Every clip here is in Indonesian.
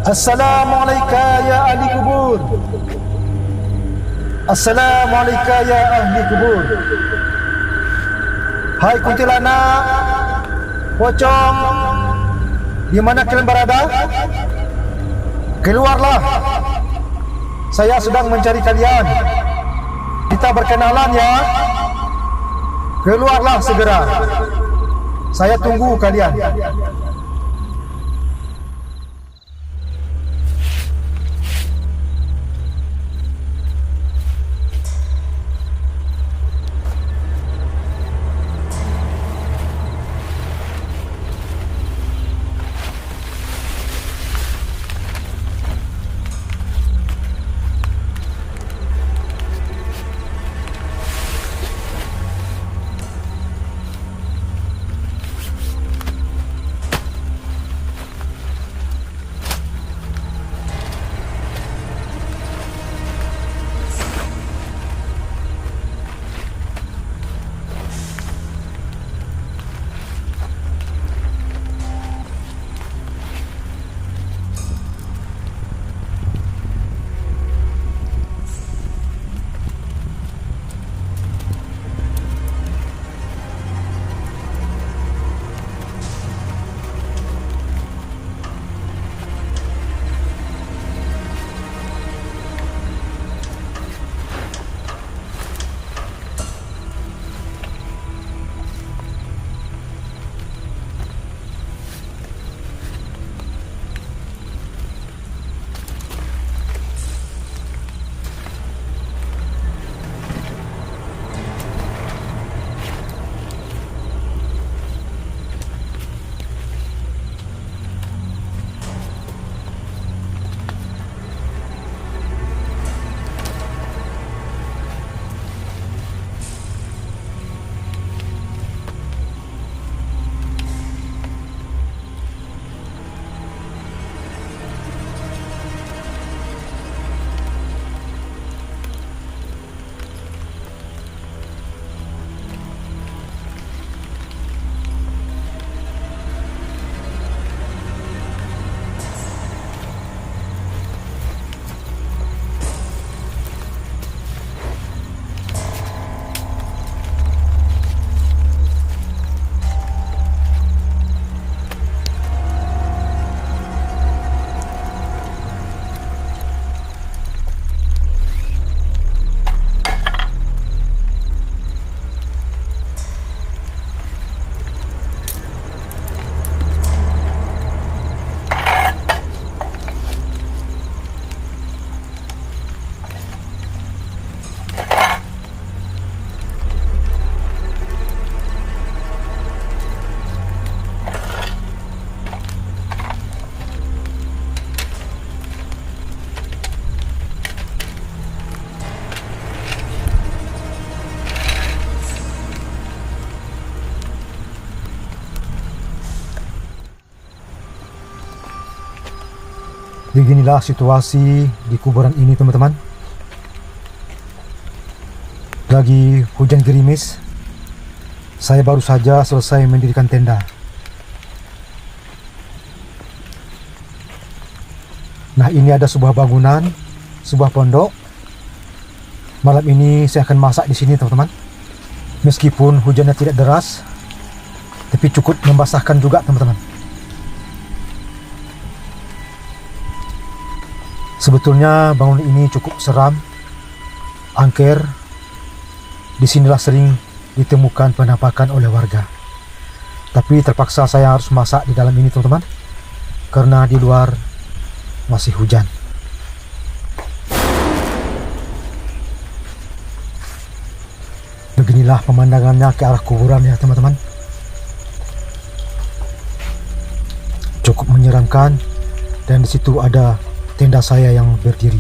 Assalamualaikum ya ahli kubur. Assalamualaikum ya ahli kubur. Hai kuntilanak, pocong, di mana kalian berada? Keluarlah. Saya sedang mencari kalian. Kita berkenalan ya. Keluarlah segera. Saya tunggu kalian. Beginilah situasi di kuburan ini, teman-teman. Lagi hujan gerimis. Saya baru saja selesai mendirikan tenda. Nah, ini ada sebuah bangunan, sebuah pondok. Malam ini saya akan masak di sini, teman-teman. Meskipun hujannya tidak deras, tapi cukup membasahkan juga, teman-teman. Sebetulnya bangunan ini cukup seram, angker. Disinilah sering ditemukan penampakan oleh warga. Tapi terpaksa saya harus masak di dalam ini, teman-teman, karena di luar masih hujan. Beginilah pemandangannya ke arah kuburan ya, teman-teman. Cukup menyeramkan, dan di situ ada tenda saya yang berdiri.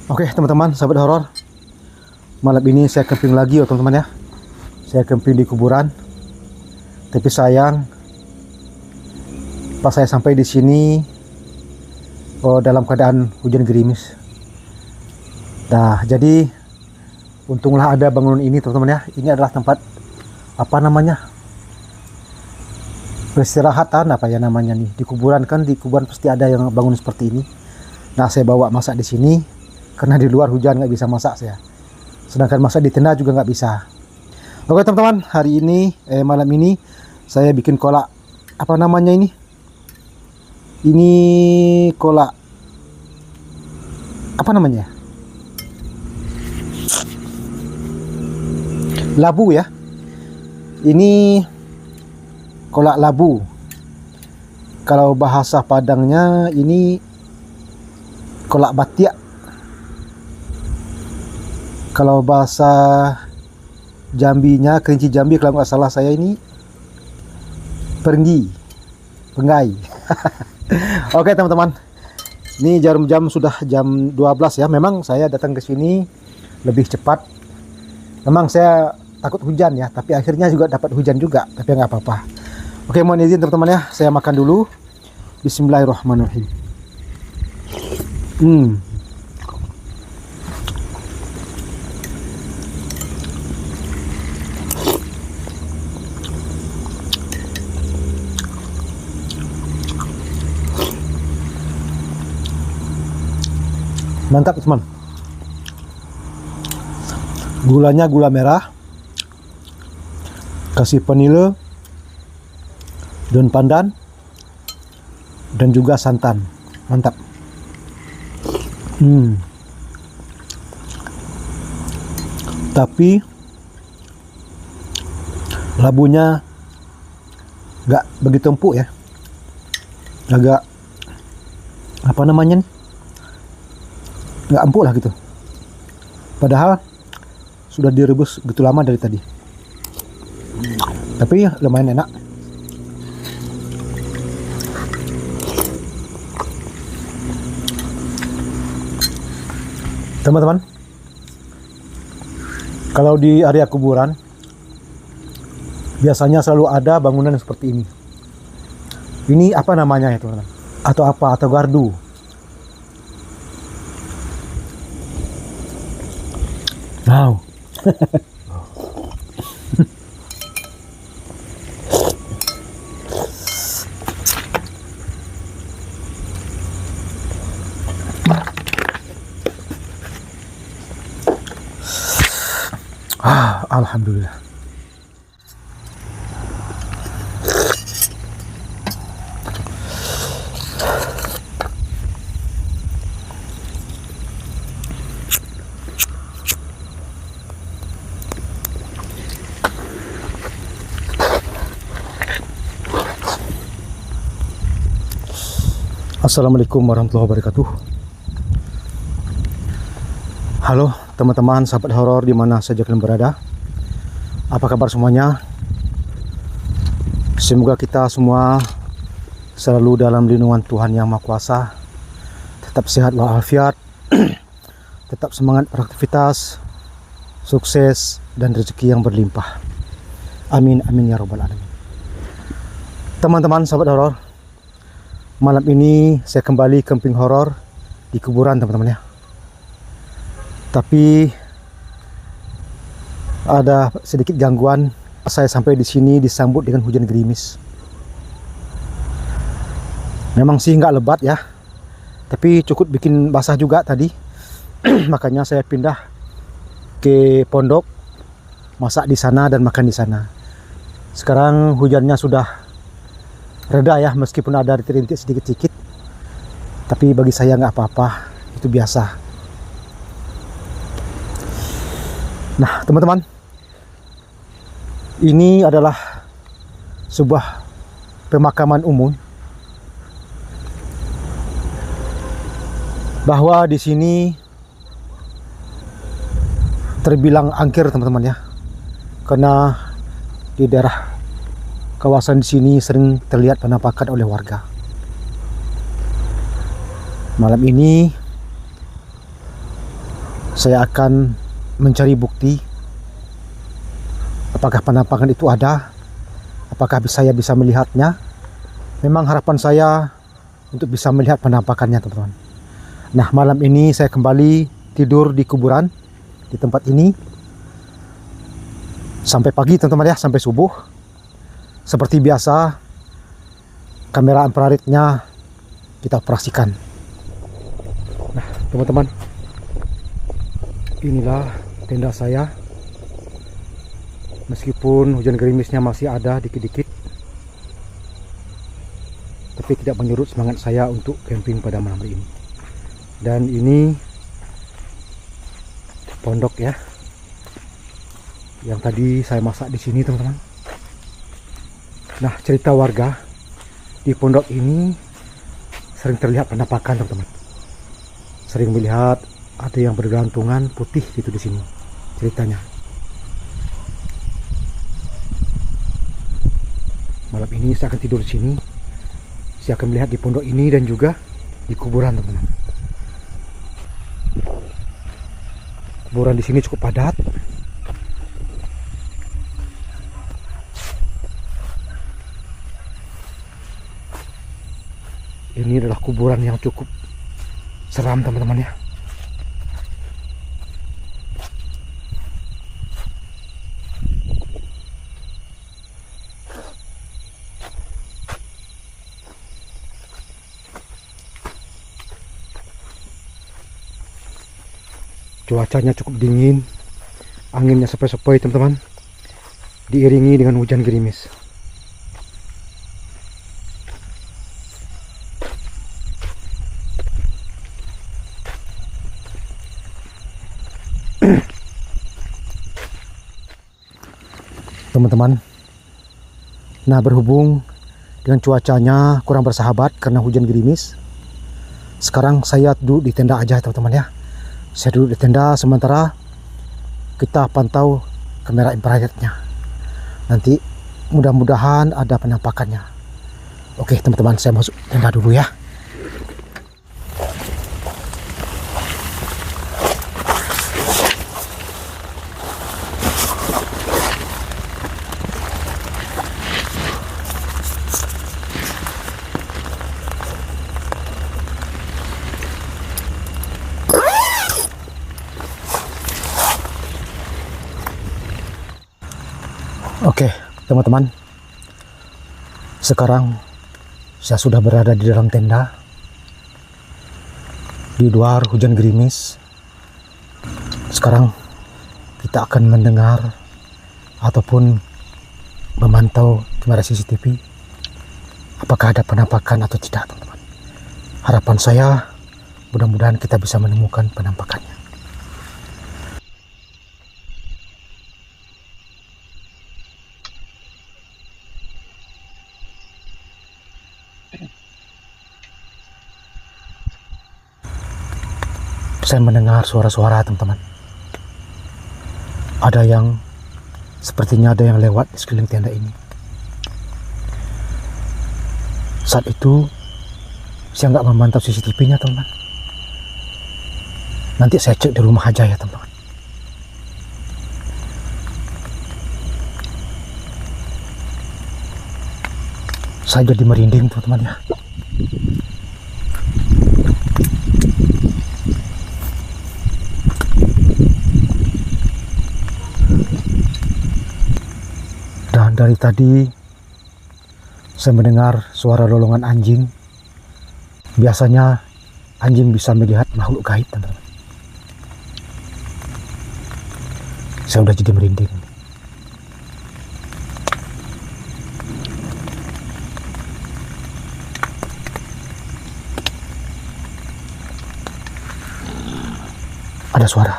Oke teman-teman, sahabat horor, malam ini saya camping lagi ya teman-teman ya. Saya camping di kuburan. Tapi sayang, pas saya sampai di sini, dalam keadaan hujan gerimis. Nah, jadi untunglah ada bangunan ini teman-teman ya. Ini adalah tempat apa namanya? Peristirahatan apa ya namanya nih? Di kuburan kan, di kuburan pasti ada yang bangun seperti ini. Nah, saya bawa masak di sini karena di luar hujan nggak bisa masak saya. Sedangkan masak di tenda juga nggak bisa. Oke teman-teman, hari ini malam ini saya bikin kolak apa namanya ini? Ini kolak apa namanya? Labu ya. Ini kolak labu. Kalau bahasa Padangnya ini kolak batiak. Kalau bahasa Jambinya, Kerinci Jambi kalau nggak salah saya ini penggai. Oke teman-teman, ini jam sudah jam 12 ya. Memang saya datang ke sini lebih cepat. Memang saya takut hujan ya, tapi akhirnya juga dapat hujan juga, tapi nggak apa-apa. Oke, mohon izin teman-teman ya, saya makan dulu. Bismillahirrahmanirrahim. Mantap teman. Gulanya gula merah, kasih vanila, daun pandan, dan juga santan. Mantap. Tapi labunya nggak begitu empuk ya, agak apa namanya nih, nggak empuk lah gitu. Padahal sudah direbus begitu lama dari tadi. Tapi lumayan enak. Teman-teman, kalau di area kuburan biasanya selalu ada bangunan yang seperti ini. Ini apa namanya ya teman-teman? Atau apa? Atau gardu? Wow. Alhamdulillah. Assalamualaikum warahmatullahi wabarakatuh. Halo teman-teman sahabat horor di mana saja kalian berada. Apa kabar semuanya? Semoga kita semua selalu dalam lindungan Tuhan Yang Maha Kuasa. Tetap sehat walafiat, tetap semangat beraktivitas, sukses dan rezeki yang berlimpah. Amin amin ya robbal alamin. Teman-teman sahabat horor, malam ini saya kembali camping horor di kuburan teman-teman ya. Tapi ada sedikit gangguan. Saya sampai di sini disambut dengan hujan gerimis. Memang sih nggak lebat ya, tapi cukup bikin basah juga tadi. Makanya saya pindah ke pondok, masak di sana dan makan di sana. Sekarang hujannya sudah reda ya, meskipun ada rintik sedikit-sedikit. Tapi bagi saya nggak apa-apa, itu biasa. Nah teman-teman, ini adalah sebuah pemakaman umum. Bahwa di sini terbilang angker teman-teman ya, karena di daerah kawasan di sini sering terlihat penampakan oleh warga. Malam ini Saya akan mencari bukti apakah penampakan itu ada, apakah saya bisa melihatnya. Memang harapan saya untuk bisa melihat penampakannya, teman-teman. Nah, malam ini saya kembali tidur di kuburan di tempat ini sampai pagi, teman-teman ya, sampai subuh. Seperti biasa, kamera infrarednya kita operasikan. Nah, teman-teman, inilah tenda saya. Meskipun hujan gerimisnya masih ada dikit-dikit, tapi tidak menyurut semangat saya untuk camping pada malam hari ini. Dan ini pondok ya, yang tadi saya masak di sini, teman-teman. Nah, cerita warga di pondok ini sering terlihat penampakan, teman-teman. Sering melihat ada yang bergelantungan putih gitu di sini ceritanya. Malam ini saya akan tidur di sini. Saya akan melihat di pondok ini dan juga di kuburan, teman-teman. Kuburan di sini cukup padat. Ini adalah kuburan yang cukup seram, teman-teman ya. Cuacanya cukup dingin, anginnya sepoi-sepoi, teman-teman, diiringi dengan hujan gerimis. Teman-teman, nah, berhubung dengan cuacanya kurang bersahabat karena hujan gerimis, sekarang saya duduk di tenda aja, teman-teman ya. Saya duduk di tenda sementara kita pantau kamera infrarednya. Nanti mudah-mudahan ada penampakannya. Oke, teman-teman, saya masuk tenda dulu ya. Oke, teman-teman, sekarang saya sudah berada di dalam tenda. Di luar hujan gerimis. Sekarang kita akan mendengar ataupun memantau kamera CCTV apakah ada penampakan atau tidak, teman-teman. Harapan saya mudah-mudahan kita bisa menemukan penampakannya. Saya mendengar suara-suara, teman-teman. Ada yang sepertinya ada yang lewat di sekeliling tenda ini. Saat itu saya nggak memantau CCTV-nya, teman-teman. Nanti saya cek di rumah aja ya, teman-teman. Saya jadi merinding, teman-teman ya. Dan dari tadi saya mendengar suara lolongan anjing. Biasanya anjing bisa melihat makhluk gaib, teman-teman. Saya udah jadi merinding. Ada suara.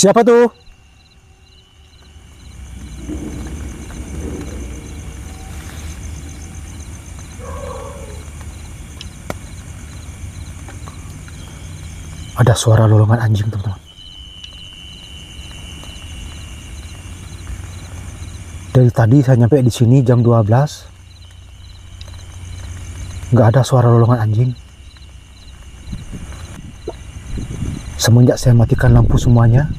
Siapa tuh? Ada suara lolongan anjing, teman-teman. Dari tadi saya nyampe di sini jam 12. nggak ada suara lolongan anjing. Semenjak saya matikan lampu semuanya,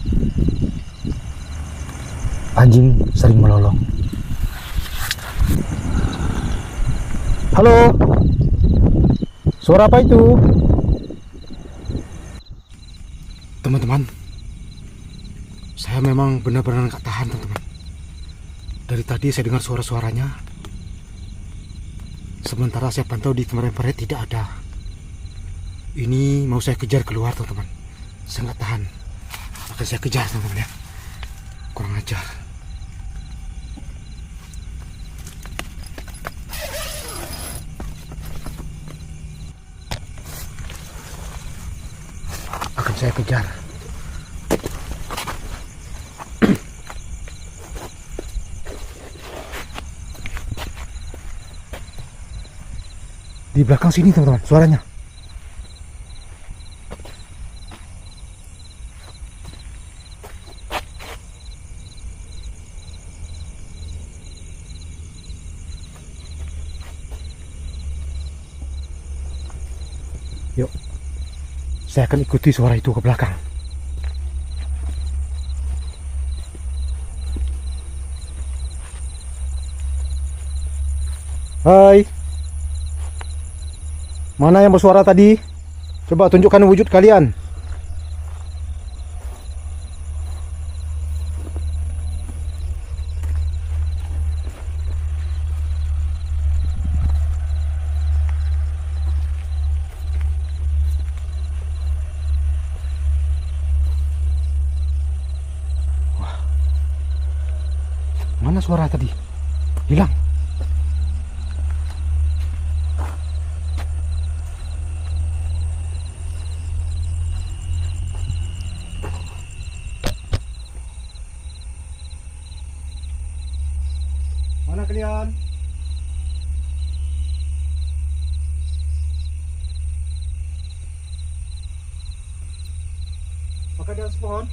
anjing sering melolong. Halo? Suara apa itu? Teman-teman, saya memang benar-benar nggak tahan, teman-teman. Dari tadi saya dengar suara-suaranya. Sementara saya pantau di kemarin-kemarin tidak ada. Ini mau saya kejar keluar, teman-teman. Saya nggak tahan. Akan saya kejar, teman-teman ya. Kurang ajar. Akan saya kejar. Di belakang sini, teman-teman, suaranya. Yuk, saya akan ikuti suara itu ke belakang. Hai, mana yang bersuara tadi? Coba tunjukkan wujud kalian. Mana suara tadi? Hilang. Mana kalian? Apakah di atas pohon?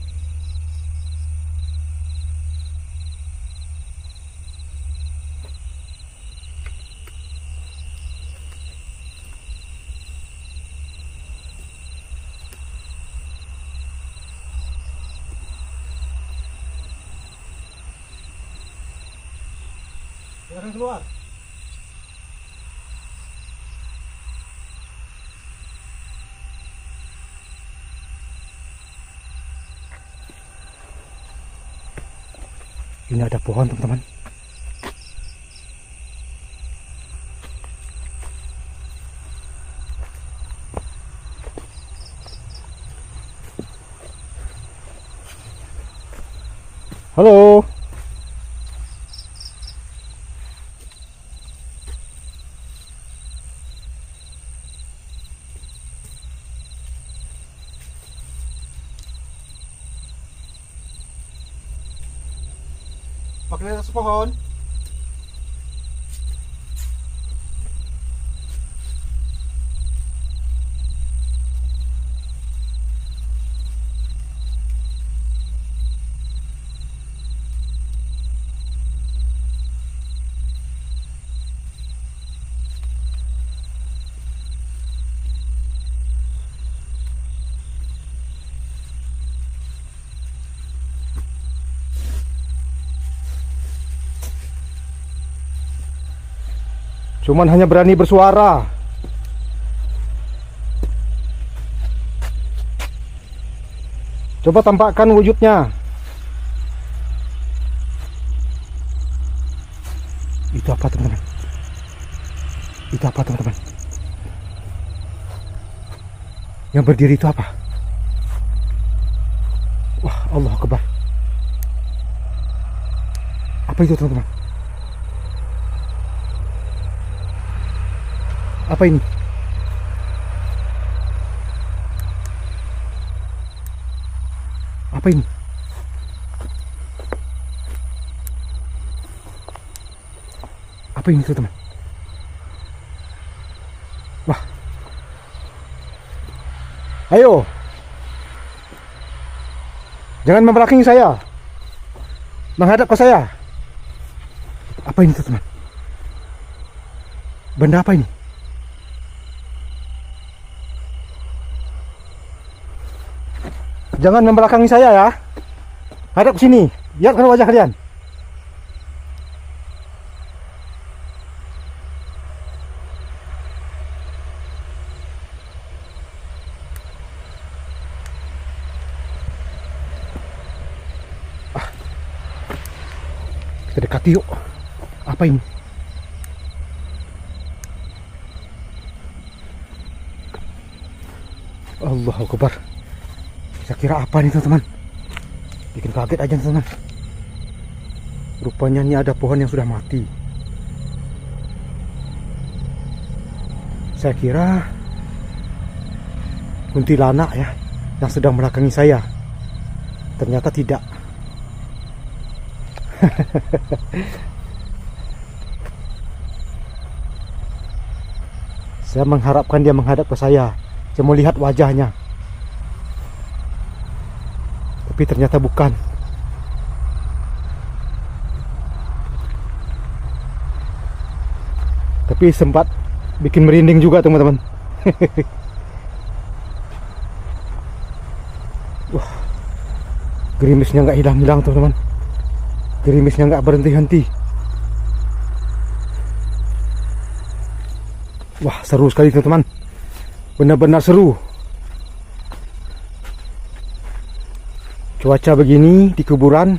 Silakan keluar. Ini ada pohon, teman-teman. Halo. Pakai atas pohon. Cuman hanya berani bersuara. Coba tampakkan wujudnya. Itu apa, teman-teman? Itu apa, teman-teman? Yang berdiri itu apa? Wah, Allah Akbar. Apa itu, teman-teman? Apa ini? Apa ini? Apa ini, teman-teman? Wah. Ayo. Jangan membelakangi saya. Menghadap ke saya. Apa ini, teman-teman? Benda apa ini? Jangan membelakangi saya ya. Hadap ke sini. Lihatkan wajah kalian. Kita dekati yuk. Apa ini? Allahu Akbar. Saya kira apa nih teman-teman? Bikin kaget aja teman-teman. Rupanya ini ada pohon yang sudah mati. Saya kira kuntilanak ya yang sedang belakangi saya. Ternyata tidak. Saya mengharapkan dia menghadap ke saya. Saya mau lihat wajahnya. Tapi ternyata bukan. Tapi sempat bikin merinding juga teman-teman. Wah, gerimisnya nggak hilang-hilang teman-teman. Gerimisnya nggak berhenti-henti. Wah, seru sekali teman-teman. Benar-benar seru. Cuaca begini di kuburan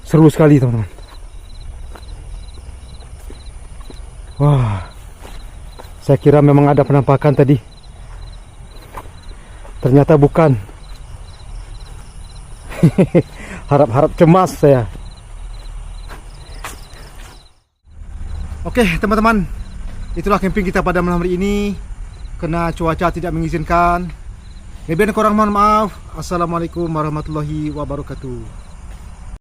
seru sekali teman-teman. Wah, saya kira memang ada penampakan tadi. Ternyata bukan. Harap-harap cemas saya. Oke teman-teman, itulah camping kita pada malam hari ini. Karena cuaca tidak mengizinkan. Lebih dan kurang mohon maaf. Assalamualaikum warahmatullahi wabarakatuh.